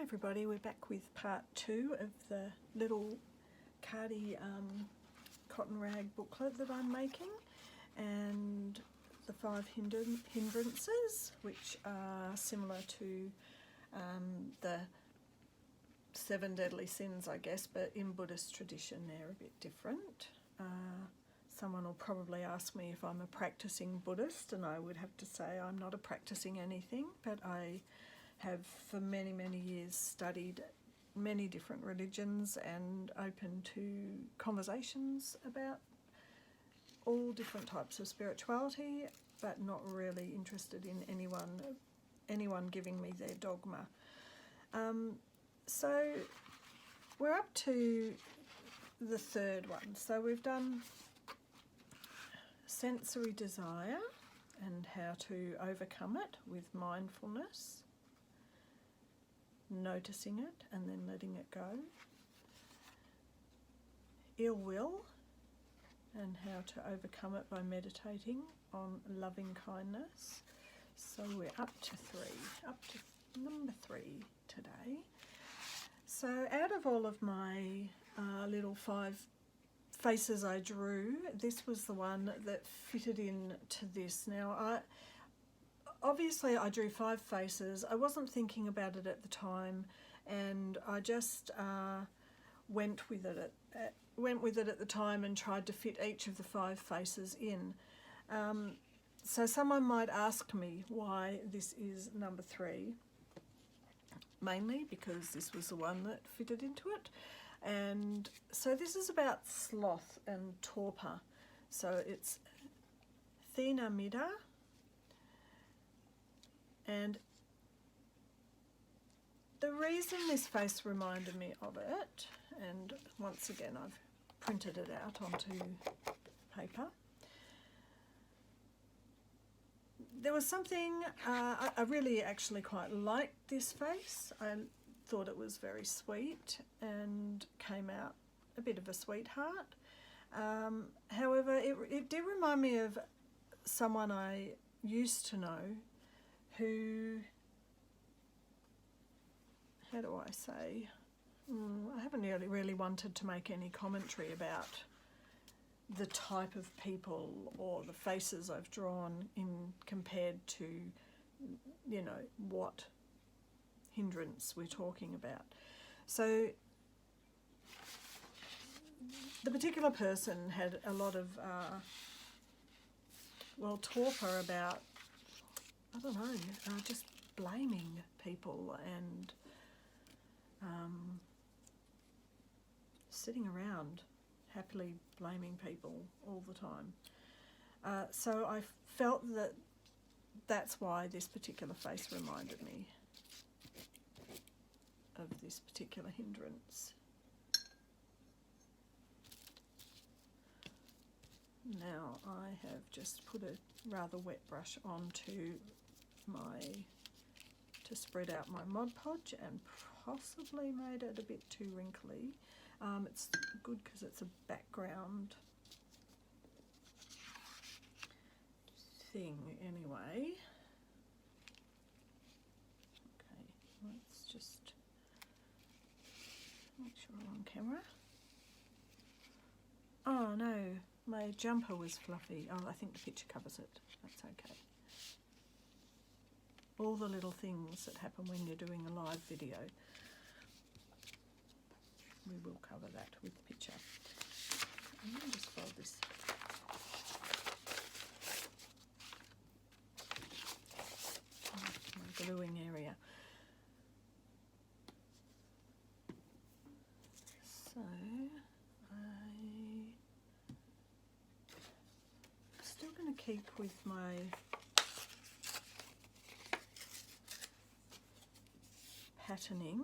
everybody, we're back with part 2 of the little Khadi cotton rag booklet that I'm making, and the 5 hindrances, which are similar to the 7 deadly sins, I guess, but in Buddhist tradition they're a bit different. Someone will probably ask me if I'm a practicing Buddhist, and I would have to say I'm not a practicing anything, but I have for many years studied many different religions and open to conversations about all different types of spirituality, but not really interested in anyone giving me their dogma. So we're up to the third one. So we've done sensory desire and how to overcome it with mindfulness, noticing it and then letting it go. Ill will and how to overcome it by meditating on loving kindness. So we're up to number 3 today. So out of all of my little 5 faces I drew, this was the one that fitted in to this. Now, obviously I drew 5 faces. I wasn't thinking about it at the time, and I just went with it at the time and tried to fit each of the 5 faces in. So someone might ask me why this is number 3, mainly because this was the one that fitted into it. And so this is about sloth and torpor. So it's Thina Mida, and the reason this face reminded me of it, and once again I've printed it out onto paper, there was something, I really actually quite liked this face. I thought it was very sweet and came out a bit of a sweetheart. However, it did remind me of someone I used to know who, how do I say, I haven't really wanted to make any commentary about the type of people or the faces I've drawn in compared to, you know, what hindrance we're talking about. So the particular person had a lot of, torpor about, I don't know, just blaming people and sitting around happily blaming people all the time. So I felt that that's why this particular face reminded me of this particular hindrance. Now I have just put a rather wet brush onto to spread out my Mod Podge and possibly made it a bit too wrinkly. It's good because it's a background thing anyway. Okay, let's just make sure I'm on camera. Oh no, my jumper was fluffy. Oh, I think the picture covers it. That's okay. All the little things that happen when you're doing a live video. We will cover that with the picture. I'm going to just fold this. My gluing area. So I'm still going to keep with my patterning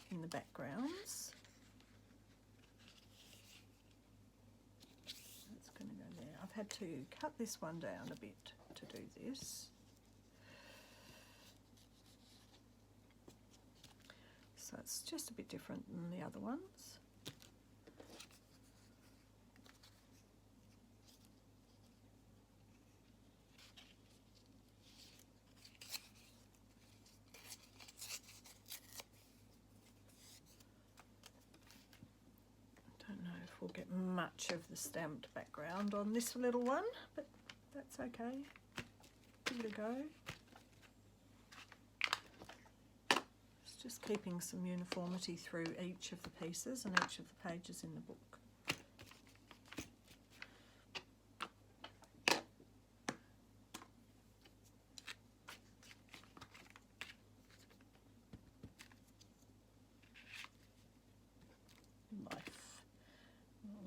in the backgrounds. That's going to go there. I've had to cut this one down a bit to do this. So it's just a bit different than the other ones. we'll get much of the stamped background on this little one, but that's okay. Give it a go. It's just keeping some uniformity through each of the pieces and each of the pages in the book.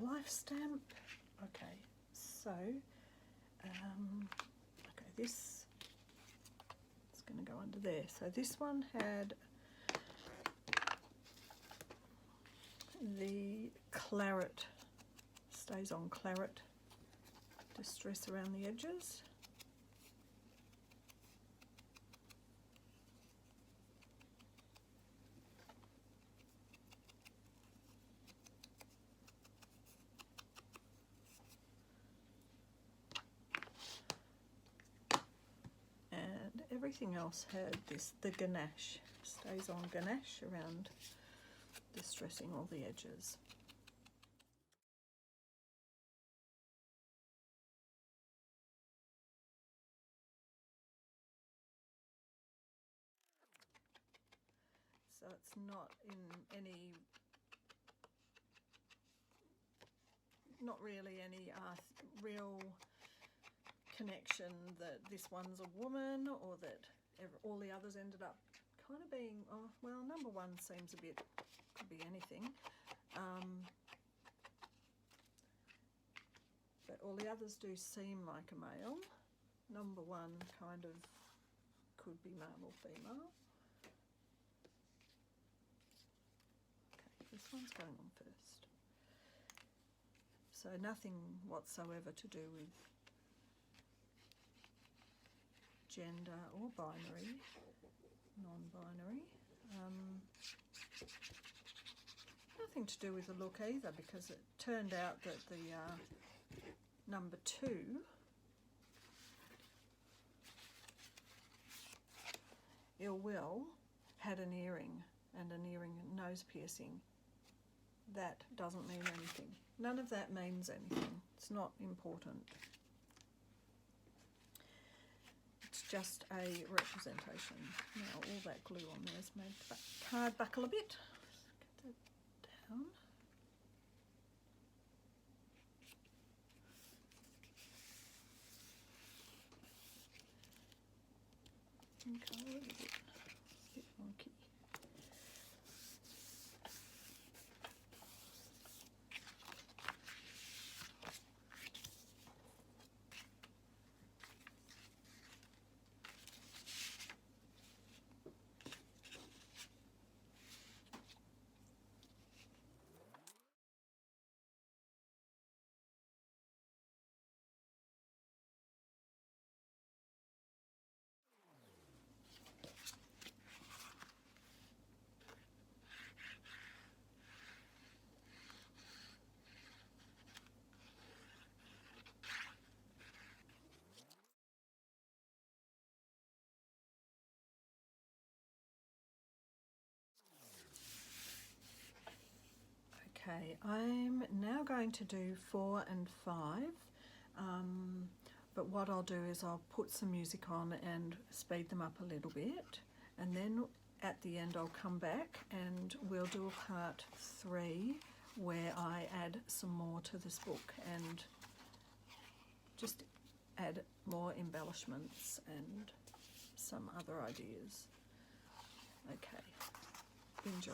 Life stamp. Okay, so okay, this is going to go under there. So this one had the claret, stays on claret distress around the edges. Everything else had this, the ganache, stays on ganache around distressing all the edges. So it's not in any, not really any real connection that this one's a woman, or that all the others ended up kind of being, oh well, number one seems a bit, could be anything, but all the others do seem like a male. Number one kind of could be male or female. Okay, this one's going on first, so nothing whatsoever to do with gender or binary, non-binary. Nothing to do with the look either, because it turned out that the number 2 Ill Will had an earring, and an earring nose piercing. That doesn't mean anything. None of that means anything. It's not important. Just a representation. Now all that glue on there has made the card buckle a bit. Get that down. Okay, a bit wonky. Okay, I'm now going to do 4 and 5, but what I'll do is I'll put some music on and speed them up a little bit, and then at the end I'll come back and we'll do a part 3 where I add some more to this book and just add more embellishments and some other ideas. Okay, enjoy.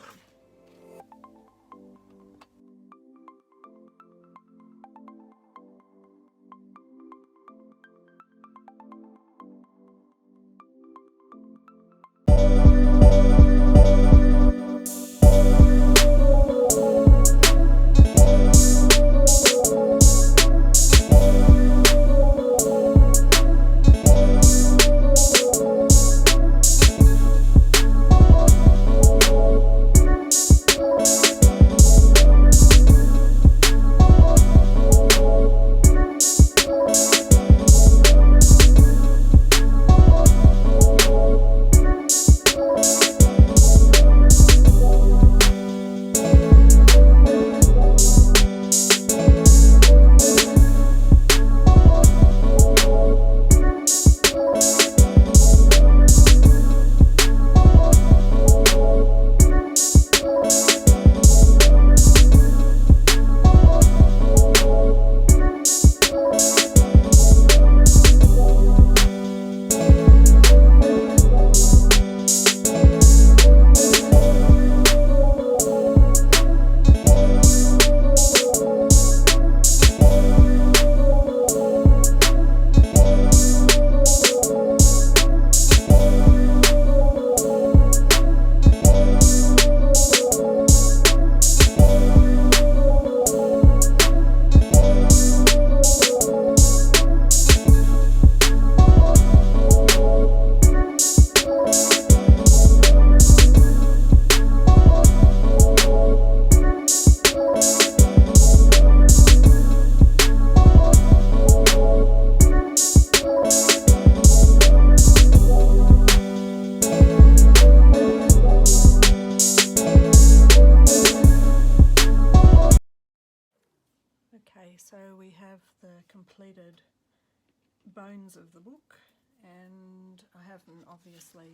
completed bones of the book, and I haven't obviously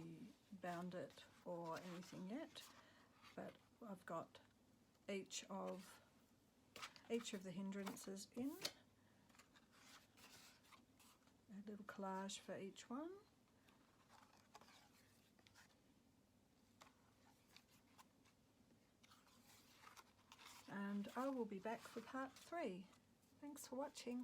bound it or anything yet, but I've got each of the hindrances in, a little collage for each one. And I will be back for part 3. Thanks for watching.